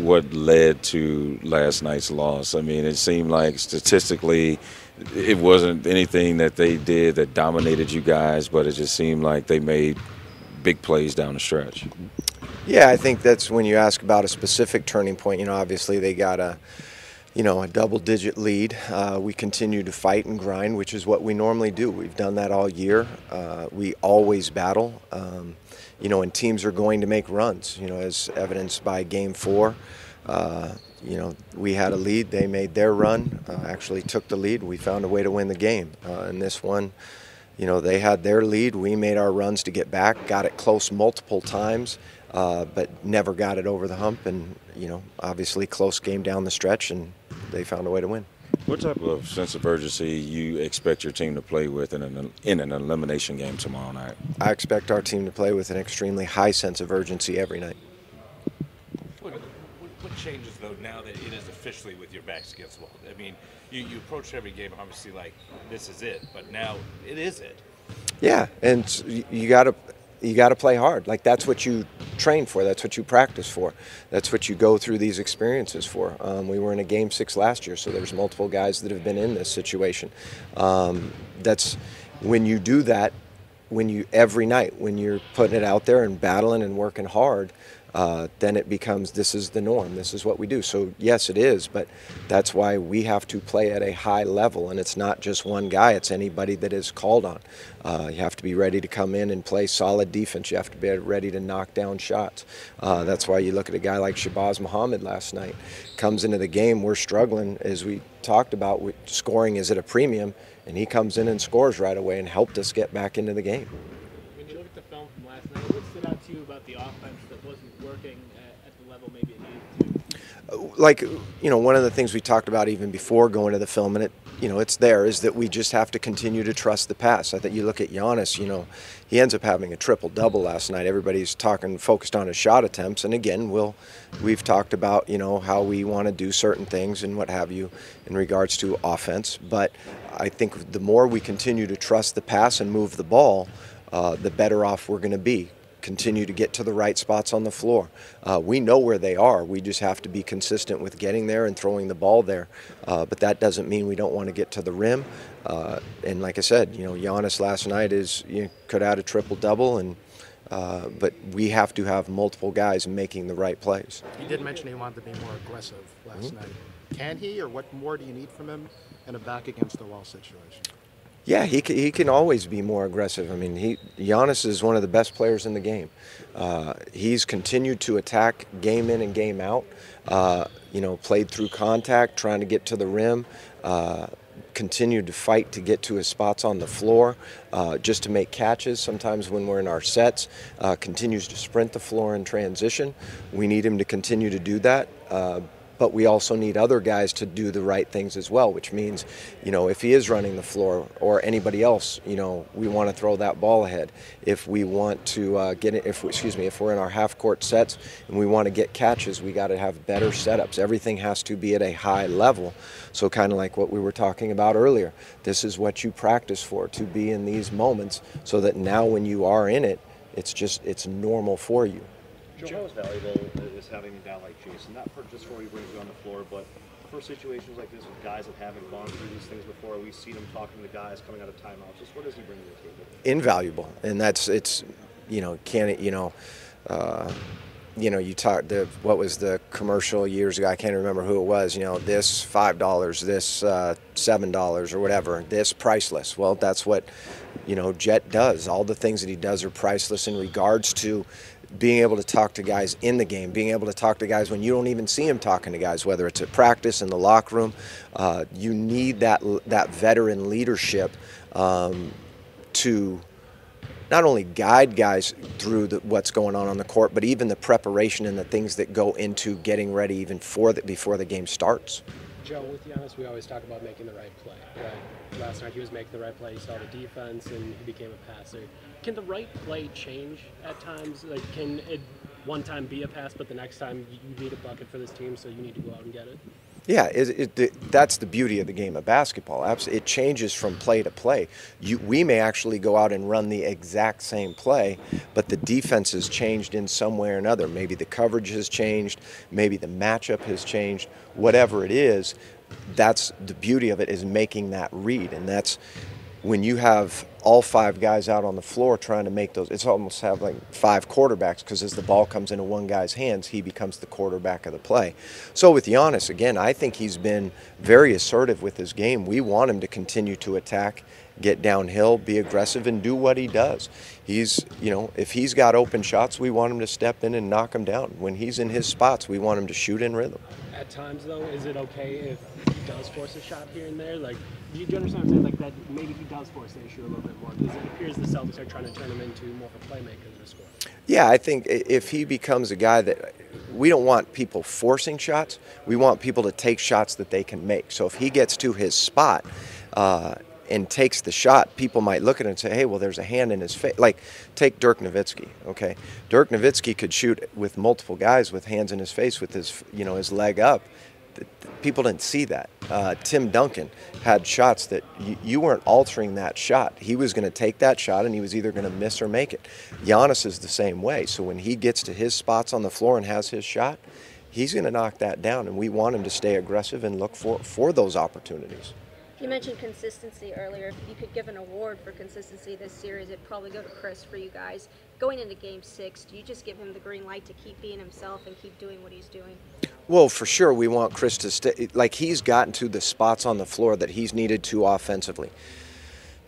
what led to last night's loss. I mean, it seemed like statistically it wasn't anything that they did that dominated you guys, but it just seemed like they made big plays down the stretch. Yeah, I think that's when you ask about a specific turning point. You know, obviously they got a double-digit lead. We continue to fight and grind, which is what we normally do. We've done that all year. We always battle. And teams are going to make runs, as evidenced by Game 4. We had a lead. They made their run, actually took the lead. We found a way to win the game. In this one, they had their lead. We made our runs to get back, got it close multiple times, but never got it over the hump. And, obviously close game down the stretch, and they found a way to win. What type of sense of urgency you expect your team to play with in an elimination game tomorrow night? I expect our team to play with an extremely high sense of urgency every night. What changes, though, now that it is officially with your backs against the wall? I mean, you approach every game obviously like this is it, but now it is it. Yeah, and you got to play hard. Like, that's what you train for. That's what you practice for. That's what you go through these experiences for. We were in a Game 6 last year, so there's multiple guys that have been in this situation. That's when you do that, every night, when you're putting it out there and battling and working hard, then it becomes, this is the norm. This is what we do. So, yes, it is, but that's why we have to play at a high level, and it's not just one guy. It's anybody that is called on. You have to be ready to come in and play solid defense. You have to be ready to knock down shots. That's why you look at a guy like Shabazz Muhammad last night. Comes into the game, we're struggling, as we talked about, scoring is at a premium, and he comes in and scores right away and helped us get back into the game. When you look at the film from last night, what stood out to you about the offense that wasn't working at the level maybe it needed to? Like, one of the things we talked about even before going to the film, and it's there, is that we just have to continue to trust the pass. I think you look at Giannis, he ends up having a triple-double last night. Everybody's focused on his shot attempts, and again, we've talked about, how we want to do certain things and what have you in regards to offense, but I think the more we continue to trust the pass and move the ball, the better off we're going to be. Continue to get to the right spots on the floor. We know where they are. We just have to be consistent with getting there and throwing the ball there. But that doesn't mean we don't want to get to the rim. And like I said, Giannis last night could add a triple-double, and but we have to have multiple guys making the right plays. You did mention he wanted to be more aggressive last night. Can he, or what more do you need from him in a back-against-the-wall situation? Yeah, he can always be more aggressive. I mean, Giannis is one of the best players in the game. He's continued to attack game in and game out. Played through contact, trying to get to the rim. Continued to fight to get to his spots on the floor, just to make catches. Sometimes when we're in our sets, continues to sprint the floor in transition. We need him to continue to do that. But we also need other guys to do the right things as well, which means, if he is running the floor or anybody else, we want to throw that ball ahead. If we want to if we're in our half-court sets and we want to get catches, we got to have better setups. Everything has to be at a high level. So kind of like what we were talking about earlier, this is what you practice for, to be in these moments, so that now when you are in it, it's normal for you. Joe, how is valuable is having a guy like Jason, not just for what he brings you on the floor, but for situations like this with guys that haven't gone through these things before? We see them talking to guys coming out of timeouts. Just what does he bring to the table? Invaluable, and you talk what was the commercial years ago? I can't remember who it was. This $5, this $7 or whatever. This priceless. Well, that's what Jet does. All the things that he does are priceless in regards to being able to talk to guys in the game, being able to talk to guys when you don't even see him talking to guys, whether it's at practice, in the locker room. You need that veteran leadership to not only guide guys through what's going on the court, but even the preparation and the things that go into getting ready even before the game starts. Joe, with Giannis, we always talk about making the right play. Right? Last night he was making the right play. He saw the defense and he became a passer. Can the right play change at times? Like, can it one time be a pass, but the next time you need a bucket for this team, so you need to go out and get it? Yeah, that's the beauty of the game of basketball. It changes from play to play. We may actually go out and run the exact same play, but the defense has changed in some way or another. Maybe the coverage has changed, maybe the matchup has changed. Whatever it is, that's the beauty of it, is making that read. And that's when you have all 5 guys out on the floor trying to make those. It's almost have like 5 quarterbacks, because as the ball comes into one guy's hands, he becomes the quarterback of the play. So with Giannis, again, I think he's been very assertive with his game. We want him to continue to attack, get downhill, be aggressive, and do what he does. If he's got open shots, we want him to step in and knock them down. When he's in his spots, we want him to shoot in rhythm. At times, though, is it okay if he does force a shot here and there? Like, do you understand what I'm saying? Like, that maybe he does force the issue a little bit more, because it appears the Celtics are trying to turn him into more of a playmaker than a scorer. Yeah, I think if he becomes a guy that, we don't want people forcing shots, we want people to take shots that they can make. So if he gets to his spot and takes the shot, people might look at it and say, hey, well, there's a hand in his face. Like, take Dirk Nowitzki, okay? Dirk Nowitzki could shoot with multiple guys with hands in his face with his leg up. People didn't see that. Tim Duncan had shots that you weren't altering that shot. He was going to take that shot, and he was either going to miss or make it. Giannis is the same way. So when he gets to his spots on the floor and has his shot, he's going to knock that down, and we want him to stay aggressive and look for those opportunities. You mentioned consistency earlier. If you could give an award for consistency this series, it'd probably go to Chris for you guys. Going into Game 6, do you just give him the green light to keep being himself and keep doing what he's doing? Well, for sure, we want Chris to stay. Like, he's gotten to the spots on the floor that he's needed to offensively.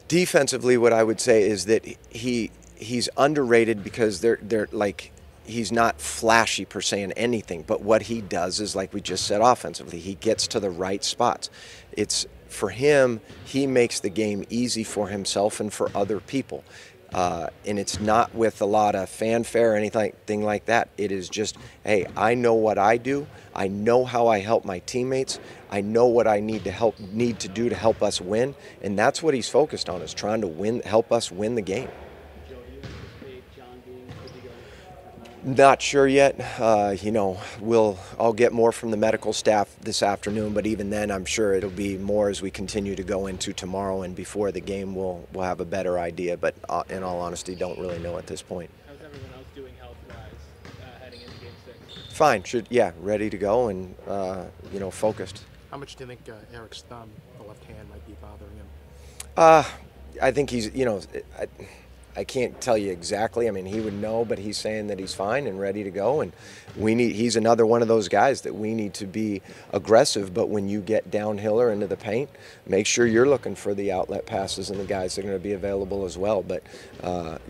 Defensively, what I would say is that he's underrated, because they're like, he's not flashy per se in anything, but what he does is, like we just said, offensively, he gets to the right spots. For him, he makes the game easy for himself and for other people. And it's not with a lot of fanfare or anything like that. It is just, hey, I know what I do. I know how I help my teammates. I know what I need to do to help us win. And that's what he's focused on, is trying to help us win the game. Not sure yet. I'll get more from the medical staff this afternoon, but even then, I'm sure it'll be more as we continue to go into tomorrow, and before the game, we'll have a better idea. But in all honesty, don't really know at this point. How's everyone else doing health-wise heading into Game 6? Fine. Ready to go and focused. How much do you think Eric's thumb, the left hand, might be bothering him? I think he's, I can't tell you exactly. I mean, he would know, but he's saying that he's fine and ready to go. And he's another one of those guys that we need to be aggressive. But when you get downhill or into the paint, make sure you're looking for the outlet passes and the guys that are going to be available as well. But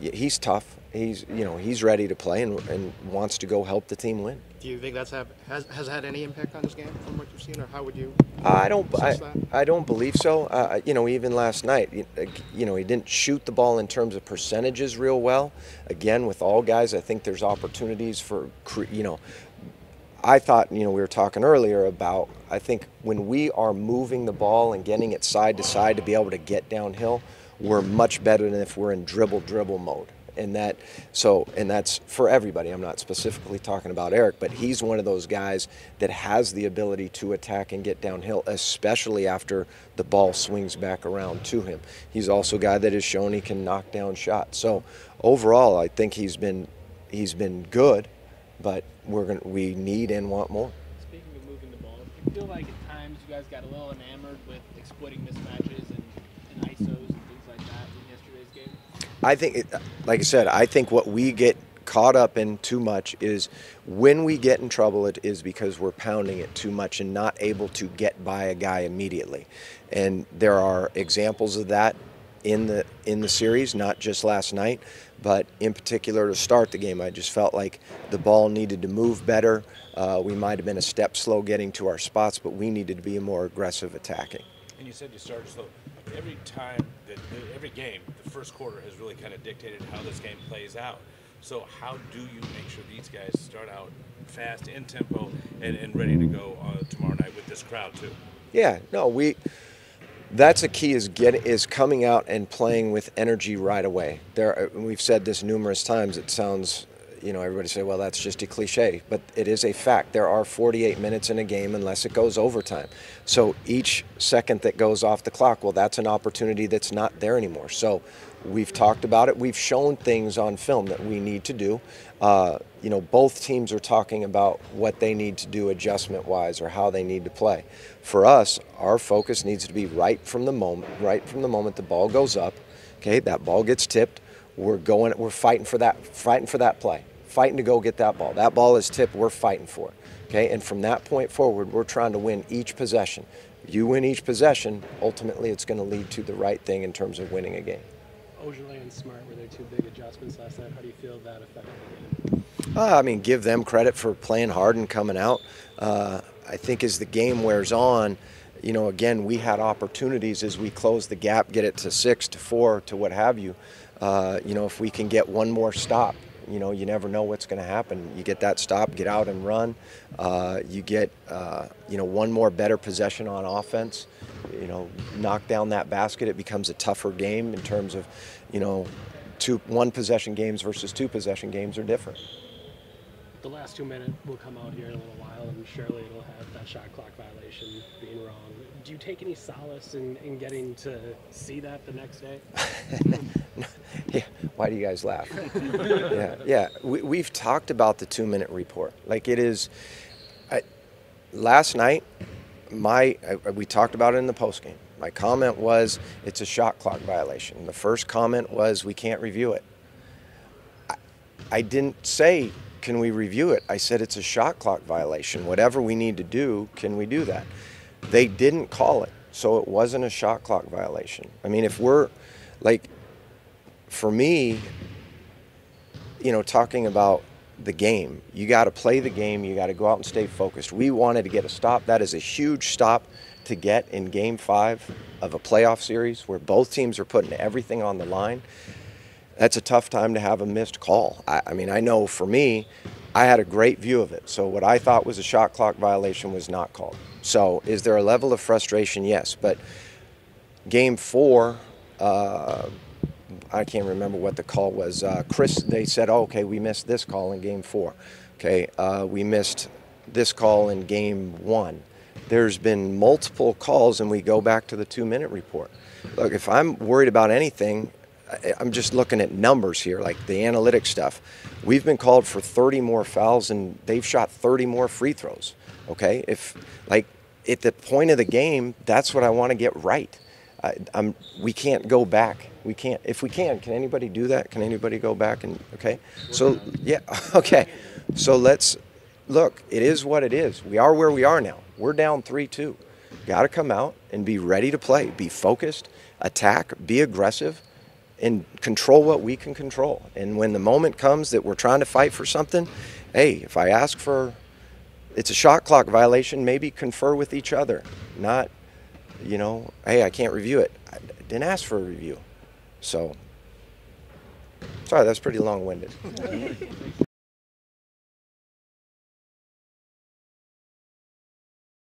he's tough. He's ready to play and wants to go help the team win. Do you think has had any impact on his game from what you've seen, or how would you? I don't believe so. Even last night, he didn't shoot the ball in terms of percentages real well. Again, with all guys, I think there's opportunities for, I thought, we were talking earlier about, I think when we are moving the ball and getting it side to side to be able to get downhill, we're much better than if we're in dribble mode. And that's for everybody. I'm not specifically talking about Eric, but he's one of those guys that has the ability to attack and get downhill, especially after the ball swings back around to him. He's also a guy that has shown he can knock down shots. So overall, I think he's been good, but we need and want more. Speaking of moving the ball, do you feel like at times you guys got a little enamored with exploiting mismatches and ISOs and things like that in yesterday's game? I think, like I said, I think what we get caught up in too much is when we get in trouble, it is because we're pounding it too much and not able to get by a guy immediately. And there are examples of that in the series, not just last night, but in particular to start the game. I just felt like the ball needed to move better. We might have been a step slow getting to our spots, but we needed to be more aggressive attacking. And you said you started slow. Every game, the first quarter has really kind of dictated how this game plays out. So how do you make sure these guys start out fast, in tempo, and ready to go tomorrow night with this crowd too? Yeah, no, that's a key is coming out and playing with energy right away. We've said this numerous times. It sounds you know, everybody say, well, that's just a cliche, but it is a fact. There are 48 minutes in a game unless it goes overtime. So each second that goes off the clock, well, that's an opportunity that's not there anymore. So we've talked about it. We've shown things on film that we need to do. You know, both teams are talking about what they need to do adjustment-wise or how they need to play. For us, our focus needs to be right from the moment the ball goes up. Okay, that ball gets tipped. We're fighting for that play, fighting to go get that ball. That ball is tipped, we're fighting for it. Okay, and from that point forward, we're trying to win each possession. You win each possession, ultimately it's going to lead to the right thing in terms of winning a game. Ojale and Smart, were there two big adjustments last night? How do you feel that affected the game? I mean, give them credit for playing hard and coming out. I think as the game wears on, you know, again, we had opportunities as we close the gap, get it to 6, to 4, to what have you. You know, if we can get one more stop, you know, you never know what's going to happen. You get that stop, get out and run. You get, you know, one more better possession on offense. You know, knock down that basket. It becomes a tougher game in terms of, you know, one possession games versus 2 possession games are different. The last 2 minutes will come out here in a little while, and surely it'll have that shot clock violation being wrong. Do you take any solace in getting to see that the next day? Yeah. Why do you guys laugh? Yeah. We've talked about the 2-minute report. Like it is. Last night, we talked about it in the postgame. My comment was it's a shot clock violation. The first comment was we can't review it. I didn't say can we review it. I said it's a shot clock violation. Whatever we need to do, can we do that? They didn't call it, so it wasn't a shot clock violation. I mean, if we're, like, for me, you know, talking about the game, you got to play the game, you got to go out and stay focused. We wanted to get a stop. That is a huge stop to get in Game 5 of a playoff series where both teams are putting everything on the line. That's a tough time to have a missed call. I mean, I know for me, I had a great view of it. So what I thought was a shot clock violation was not called. So is there a level of frustration? Yes. But Game 4, I can't remember what the call was. Chris, they said, oh, okay, we missed this call in Game 4. Okay, we missed this call in Game 1. There's been multiple calls, and we go back to the 2-minute report. Look, if I'm worried about anything, I'm just looking at numbers here, like the analytics stuff. We've been called for 30 more fouls, and they've shot 30 more free throws. Okay, if like at the point of the game, that's what I want to get right. We can't go back. We can't. If we can anybody do that? Can anybody go back and okay? So yeah, okay. So let's look. It is what it is. We are where we are now. We're down 3-2. Got to come out and be ready to play. Be focused, attack, be aggressive, and control what we can control. And when the moment comes that we're trying to fight for something, hey, if I ask for, it's a shot clock violation, maybe confer with each other. Not, you know, hey, I can't review it. I didn't ask for a review. So, sorry, that's pretty long-winded.